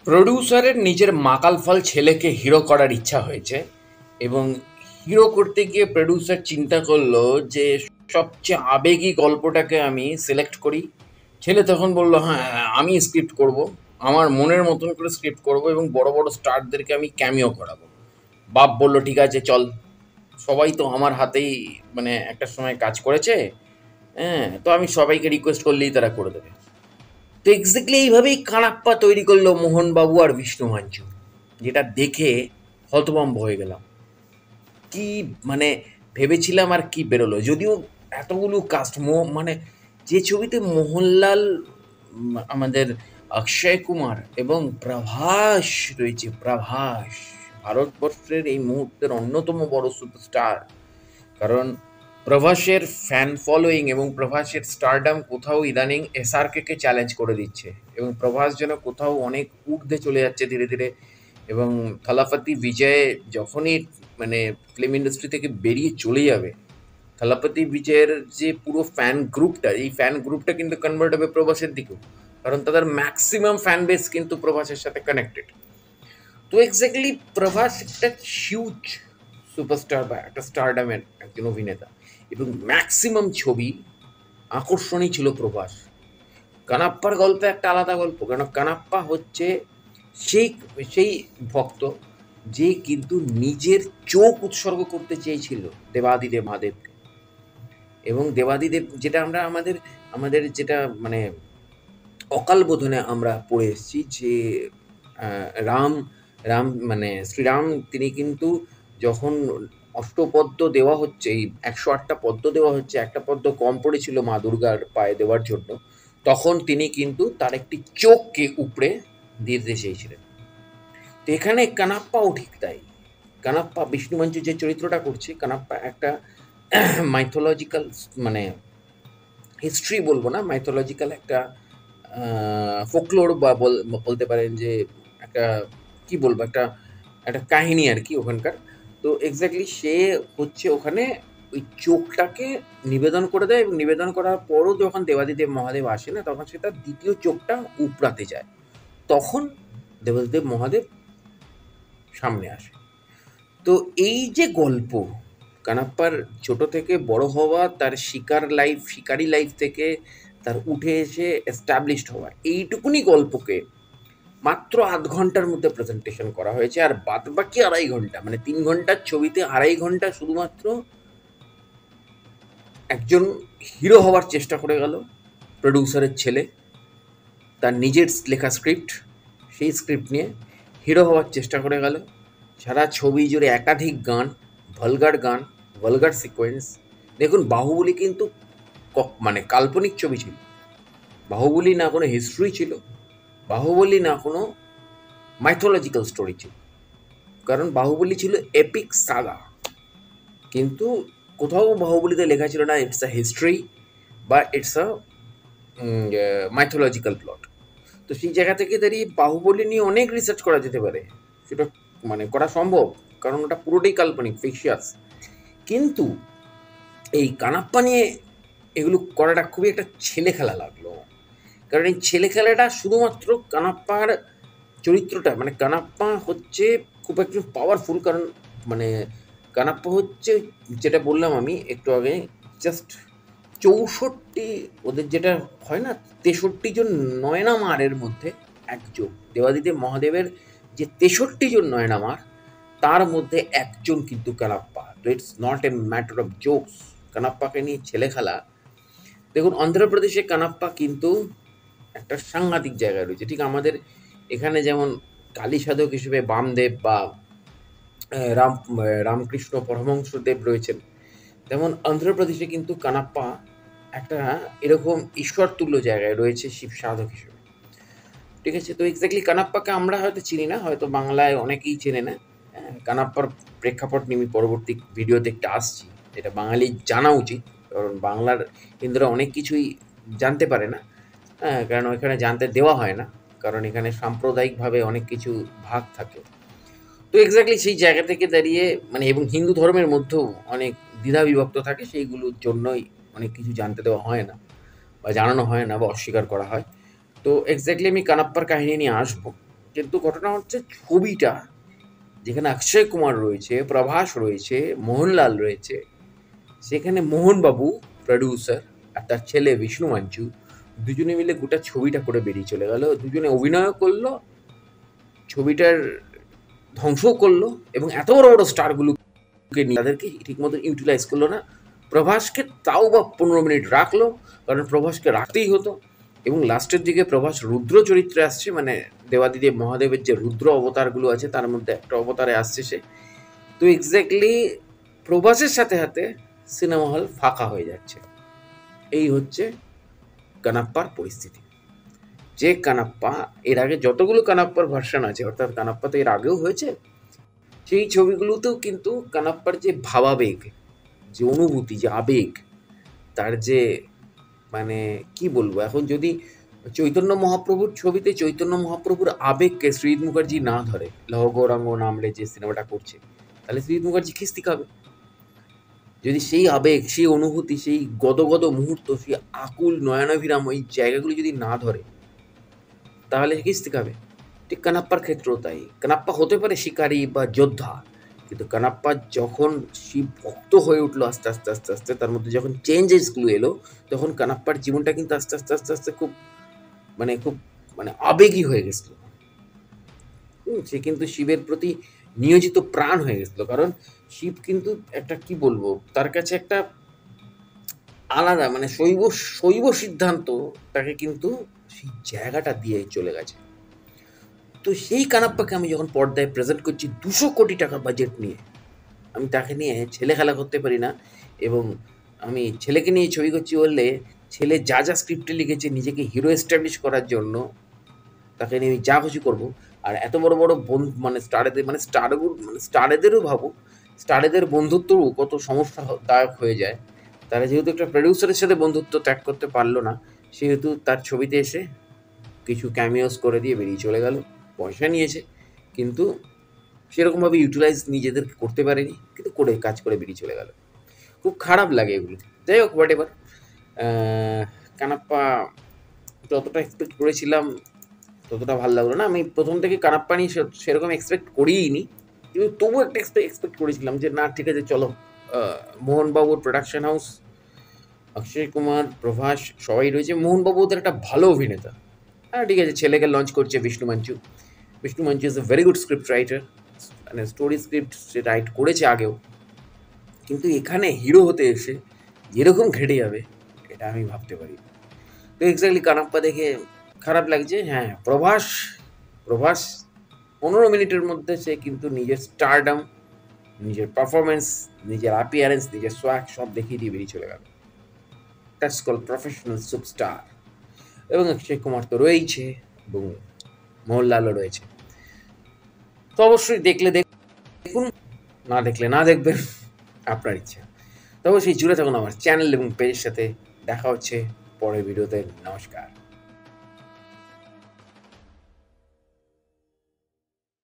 প্রডিউসারের নিজের মাকালফল ছেলেকে হিরো করার ইচ্ছা হয়েছে এবং হিরো করতে গিয়ে প্রডিউসার চিন্তা করলো যে সবচেয়ে আবেগী গল্পটাকে আমি সিলেক্ট করি। ছেলে তখন বলল, হ্যাঁ হ্যাঁ, আমি স্ক্রিপ্ট করব, আমার মনের মতন করে স্ক্রিপ্ট করব এবং বড় বড় স্টারদেরকে আমি ক্যামিও করাবো। বাপ বলল, ঠিক আছে চল, সবাই তো আমার হাতেই মানে একটা সময় কাজ করেছে, হ্যাঁ তো আমি সবাইকে রিকোয়েস্ট করলেই তারা করে দেবে। তো এক্স্যাক্টলি এইভাবেই কানাপ্পা তৈরি করলো মোহনবাবু আর বিষ্ণু মাঞ্চু, যেটা দেখে হতভম্ব হয়ে গেলাম। কি মানে ভেবেছিলাম আর কি বেরোলো, যদিও এতগুলো কাস্ট মানে যে ছবিতে মোহনলাল, আমাদের অক্ষয় কুমার এবং প্রভাস রয়েছে। প্রভাস ভারতবর্ষের এই মুহূর্তের অন্যতম বড় সুপারস্টার। কারণ প্রভাসের ফ্যান ফলোয়িং এবং প্রভাসের স্টারডাম কোথাও ইদানিং এসআরকে চ্যালেঞ্জ করে দিচ্ছে এবং প্রভাস যেন কোথাও অনেক ঊর্ধ্বে চলে যাচ্ছে ধীরে ধীরে। এবং থালাপতি বিজয় যখনই মানে ফিল্ম ইন্ডাস্ট্রি থেকে বেরিয়ে চলে যাবে, থালাপতি বিজয়ের যে পুরো ফ্যান গ্রুপটা, এই ফ্যান গ্রুপটা কিন্তু কনভার্ট হবে প্রভাসের দিকেও, কারণ তাদের ম্যাক্সিমাম ফ্যান বেস কিন্তু প্রভাসের সাথে কানেক্টেড। তো এক্স্যাক্টলি প্রভাস একটা হিউজ সুপারস্টার বা একটা স্টারডামের একজন অভিনেতা এবং ম্যাক্সিমাম ছবি আকর্ষণই ছিল প্রভাস। কানাপ্পার গল্প একটা আলাদা গল্প, কেন কানাপ্পা হচ্ছে সেই সেই ভক্ত যে কিন্তু নিজের চোখ উৎসর্গ করতে চেয়েছিল দেবাদিদেব মহাদেবকে। এবং দেবাদিদেব যেটা আমরা আমাদের আমাদের যেটা মানে অকাল বোধনে আমরা পড়ে এসেছি যে রাম রাম মানে শ্রীরাম তিনি কিন্তু যখন অষ্টপদ্ম দেওয়া হচ্ছে, এই ১০৮টা পদ্ম দেওয়া হচ্ছে, একটা পদ্ম কম পড়েছিল মা দুর্গার পায়ে দেওয়ার জন্য, তখন তিনি কিন্তু তার একটি চোখকে উপড়ে দিতে চেয়েছিলেন। তো এখানে কানাপ্পাও ঠিক তাই। কানাপ্পা বিষ্ণু মঞ্চু যে চরিত্রটা করছে, কানাপ্পা একটা মাইথোলজিক্যাল মানে হিস্ট্রি বলবো না, মাইথোলজিক্যাল একটা ফোকলোর বা বলতে পারেন যে একটা কি বলবো, একটা একটা কাহিনী আর কি ওখানকার। তো এক্স্যাক্টলি সে হচ্ছে ওখানে ওই চোখটাকে নিবেদন করে দেয় এবং নিবেদন করার পরও যখন দেবাদিদেব মহাদেব আসে না, তখন সে তার দ্বিতীয় চোখটা উপড়াতে যায়। তখন দেবাদিদেব মহাদেব সামনে আসে। তো এই যে গল্প, কানাপ্পার ছোট থেকে বড় হওয়া, তার শিকারি লাইফ থেকে তার উঠে এসে এস্টাবলিশড হওয়া, এইটুকুনি গল্পকে মাত্র ৮ ঘন্টার মধ্যে প্রেজেন্টেশন করা হয়েছে। আর বাদবাকি ২.৫ ঘন্টা মানে ৩ ঘন্টার ছবিতে ২.৫ ঘন্টা শুধুমাত্র একজন হিরো হওয়ার চেষ্টা করে গেল প্রডিউসারের ছেলে, তার নিজের লেখা স্ক্রিপ্ট, সেই স্ক্রিপ্ট নিয়ে হিরো হওয়ার চেষ্টা করে গেল। সারা ছবি জুড়ে একাধিক গান, ভলগার সিকোয়েন্স। দেখুন, বাহুবলী কিন্তু মানে কাল্পনিক ছবি ছিল। বাহুবলী না কোনো হিস্ট্রি ছিল, বাহুবলী না কোনো মাইথোলজিক্যাল স্টোরি ছিল, কারণ বাহুবলী ছিল এপিক সাগা। কিন্তু কোথাও বাহুবলীতে লেখা ছিল না ইটস আ হিস্ট্রি বা ইটস আ মাইথোলজিক্যাল প্লট। তো সেই জায়গা থেকে দাঁড়িয়ে বাহুবলী নিয়ে অনেক রিসার্চ করা যেতে পারে, সেটা মানে করা সম্ভব, কারণ ওটা পুরোটাই কাল্পনিক, ফিকশিয়াস। কিন্তু এই কানাপ্পা নিয়ে এগুলো করাটা খুবই একটা ছেলে খেলা লাগলো। কারণ এই ছেলে খেলাটা শুধুমাত্র কানাপ্পার চরিত্রটা, মানে কানাপ্পা হচ্ছে খুব একজন পাওয়ারফুল, কারণ মানে কানাপ্পা হচ্ছে যেটা বললাম আমি একটু আগে, জাস্ট ৬৪, ওদের যেটা হয় না ৬৩ জন নয়নামারের মধ্যে একজন, দেবাদিদেব মহাদেবের যে ৬৩ জন নয়নামার, তার মধ্যে একজন কিন্তু কানাপ্পা। তো it's not a matter of jokes কানাপ্পাকে নিয়ে ছেলে খেলা। দেখুন, অন্ধ্রপ্রদেশে কানাপ্পা কিন্তু একটা সাংঘাতিক জায়গায় রয়েছে। ঠিক আমাদের এখানে যেমন কালী সাধক হিসেবে বামদেব বা রামকৃষ্ণ পরমহংসদেব রয়েছেন, তেমন অন্ধ্রপ্রদেশে কিন্তু কানাপ্পা একটা এরকম ঈশ্বরতুল্য জায়গায় রয়েছে শিব সাধক হিসেবে। ঠিক আছে, তো এক্স্যাক্টলি কানাপ্পাকে আমরা হয়তো চিনি না, হয়তো বাংলায় অনেকেই চেনে না। কানাপ্পার প্রেক্ষাপট নিয়ে আমি পরবর্তী ভিডিওতে একটা আসছি, এটা বাঙালি জানা উচিত, কারণ বাংলার হিন্দুরা অনেক কিছুই জানতে পারে না। হ্যাঁ, কারণ ওইখানে জানতে দেওয়া হয় না, কারণ এখানে সাম্প্রদায়িকভাবে অনেক কিছু ভাগ থাকে। তো এক্স্যাক্টলি সেই জায়গা থেকে দাঁড়িয়ে মানে, এবং হিন্দু ধর্মের মধ্যেও অনেক দ্বিধা বিভক্ত থাকে, সেইগুলোর জন্যই অনেক কিছু জানতে দেওয়া হয় না বা জানানো হয় না বা অস্বীকার করা হয়। তো এক্স্যাক্টলি আমি কানাপ্পার কাহিনী নিয়ে আসবো। কিন্তু ঘটনা হচ্ছে ছবিটা যেখানে অক্ষয় কুমার রয়েছে, প্রভাস রয়েছে, মোহনলাল রয়েছে, সেখানে মোহনবাবু প্রডিউসার আর তার ছেলে বিষ্ণু মাঞ্চু দুজনে মিলে গোটা ছবিটা করে বেরিয়ে চলে গেল। দুজনে অভিনয় করলো, ছবিটার ধ্বংসও করলো এবং এত বড় বড় স্টারগুলোকে নিয়ে তাদেরকে ঠিকমতো ইউটিলাইজ করলো না। প্রভাসকে তাও বা 15 মিনিট রাখলো, কারণ প্রভাসকে রাখতেই হতো। এবং লাস্টের দিকে প্রভাস রুদ্র চরিত্রে আসছে, মানে দেবাদিদেব মহাদেবের যে রুদ্র অবতারগুলো আছে তার মধ্যে একটা অবতারে আসছে সে। তো এক্স্যাক্টলি প্রভাসের সাথে সাথে সিনেমা হল ফাঁকা হয়ে যাচ্ছে। এই হচ্ছে কানাপ্পার পরিস্থিতি। যে কানাপ্পা, এর আগে যতগুলো কানাপ্পার ভার্সন আছে, অর্থাৎ কানাপ্পা তো এর আগেও হয়েছে, সেই ছবিগুলোতেও কিন্তু কানাপ্পার যে ভাবাবেগ, যে অনুভূতি, যে আবেগ, তার যে মানে কি বলবো, এখন যদি চৈতন্য মহাপ্রভুর ছবিতে চৈতন্য মহাপ্রভুর আবেগকে শ্রীজিৎ মুখার্জি না ধরে, লহ গৌরাঙ্গ নামলে যে সিনেমাটা করছে, তাহলে শ্রীজিৎ মুখার্জি খিস্তি খাবে। যদি সেই আবেগ, সেই অনুভূতি, সেই গদগদ মুহূর্ত, সেই আকুল নয়নাভিরাম ওই জায়গাগুলো যদি না ধরে, তাহলে খিস্তি খাবে। ঠিক কানাপ্পার ক্ষেত্রেও তাই। কানাপ্পা হতে পারে শিকারী বা যোদ্ধা, কিন্তু কানাপ্পা যখন শিব ভক্ত হয়ে উঠলো আস্তে আস্তে আস্তে আস্তে, তার মধ্যে যখন চেঞ্জেসগুলো এলো, তখন কানাপ্পার জীবনটা কিন্তু আস্তে আস্তে আস্তে আস্তে খুব আবেগী হয়ে গেছিল। সে কিন্তু শিবের প্রতি নিয়োজিত প্রাণ হয়ে গেছিল, কারণ শিব কিন্তু একটা কি বলবো, তার কাছে একটা আলাদা শৈব শৈব সিদ্ধান্ত তাকে কিন্তু সেই জায়গাটা দিয়ে চলে গেছে। তো সেই কানাপ্পাকে আমি যখন পর্দায় প্রেজেন্ট করছি 200 কোটি টাকা বাজেট নিয়ে, আমি তাকে নিয়ে ছেলে খেলা করতে পারি না। এবং আমি ছেলেকে নিয়ে ছবি করছি বললে, ছেলে যা যা স্ক্রিপ্টে লিখেছে নিজেকে হিরো এস্টাবলিশ করার জন্য, তাকে নিয়ে আমি যা খুশি করবো। আর এত বড় বড় স্টারেদেরও ভাবো, স্টারেদের বন্ধুত্বও কত সমস্যাদায়ক হয়ে যায়। তারা যেহেতু একটা প্রডিউসারের সাথে বন্ধুত্ব ত্যাগ করতে পারলো না, সেহেতু তার ছবিতে এসে কিছু ক্যামিওস করে দিয়ে বেরিয়ে চলে গেল। পয়সা নিয়েছে, কিন্তু সেরকমভাবে ইউটিলাইজ নিজেদের করতে পারেনি, কিন্তু কাজ করে বেরিয়ে চলে গেল। খুব খারাপ লাগে এগুলো। যাই হোক, হোয়াট এভার। কানাপ্পা যতটা এক্সপেক্ট করেছিলাম ততটা ভালো লাগলো না। আমি প্রথম থেকে কানাপ্পা নিয়ে সেরকম এক্সপেক্ট করিই নি, কিন্তু তবুও একটা এক্সপেক্ট করেছিলাম যে না, ঠিক আছে, চলো। মোহনবাবুর প্রোডাকশন হাউস, অক্ষয় কুমার, প্রভাস সবাই রয়েছে। মোহনবাবু ওদের একটা ভালো অভিনেতা। হ্যাঁ, ঠিক আছে, ছেলেকে লঞ্চ করছে Vishnu Manchu. Vishnu Manchu is a very good script writer, story script সে রাইট করেছে আগেও, কিন্তু এখানে হিরো হতে এসে যেরকম ঘেটে যাবে এটা আমি ভাবতে পারি। তো এক্স্যাক্টলি কানাপ্পা দেখে খারাপ লাগছে। হ্যাঁ, প্রভাস 15 মিনিটের মধ্যে সে কিন্তু নিজের স্টারডাম, নিজের পারফরমেন্স, নিজের অ্যাপিয়ারেন্স, নিজের সোয়াগ সব দেখিয়ে দিয়ে বেরিয়ে চলে গেল। That's call professional superstar. এবং অক্ষয় কুমার তো রয়েইছে, এবং মোহনলালও রয়েছে। তো অবশ্যই দেখলে দেখুন, না দেখলে না দেখবেন, আপনার ইচ্ছা। তো অবশ্যই জুড়ে থাকুন আমার চ্যানেল এবং পেজের সাথে। দেখা হচ্ছে পরের ভিডিওতে। নমস্কার।